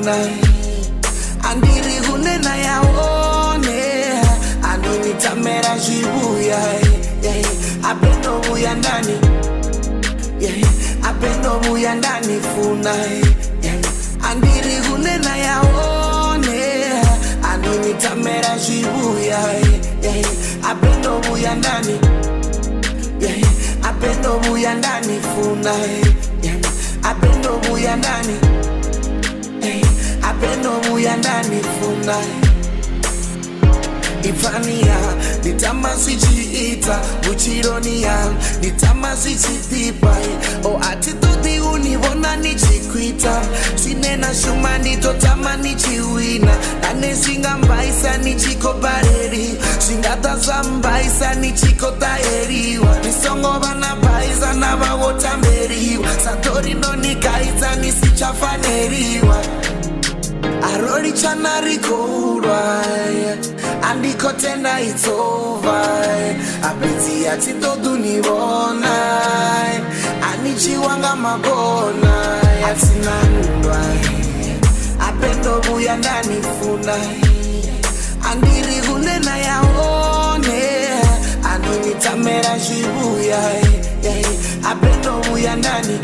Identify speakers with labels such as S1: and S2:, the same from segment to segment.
S1: funa andiri kunena yaone anonitamera zvibuya apendo buya ndani apendo buya ndani funa andiri kunena yaone anonitamera zvibuya apendo buya ndani apendo buya ndani funa apendo buya ndani apendo buya ndani funa Ivania, nitama sichiita buchironia, nitama sichitipa o atitoti univona nichikwita sinena shuma nitotama nichiwina nane singambaisa nichikobareri singatazambaisa nichikotaeriwa nisongo vana baisa navavotamberiwa satori nonikaita nisichafaneriwa Arori chana rikorwa andiko tena it's over apeti atito dunivona anichiwanga magona atinandwa apendo buya ndani funa andiri kunena yaone anonitamera zvibuya apendo buya ndani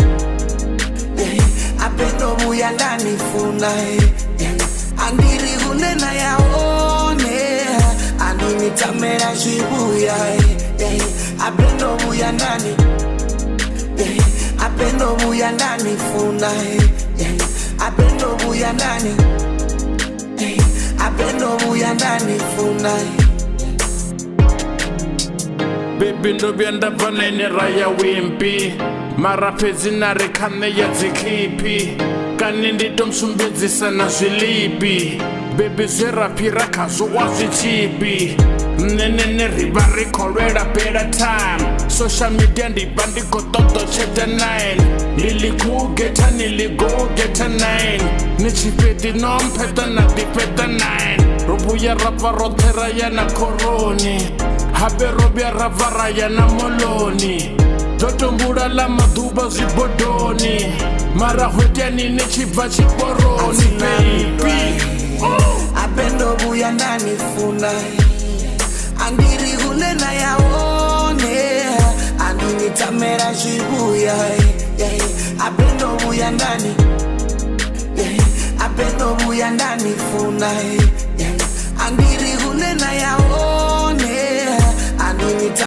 S1: apendo buya ndani funa andiri kunena yaone anonitamera zvibuya apendo buya ndani apendo buya ndani funa apendo buya ndani apendo buya ndani funa
S2: Baby ndo byanda vanene raya wimpi mara pezi nare kane ya zikipi kane ndito msumbedzisa na zvilipi Baby zverapira kazo wazvichipi Nenene riba rikorera better time Social media ndiba ndikototo chapter 9 Nilikugeta niligogeta 9 Nichipeti nompeta na dipeta 9 Rubuya rapa rotera ya na koroni Habe robya ravara ya na moloni Totombura la maduba zibodoni Mara hwetia nini chiva chiporoni baby
S1: Apendo buya ndani funa andiri kunena yaone anonitamera zvibuya apendo buya ndani apendo buya ndani funa andiri kunena yaone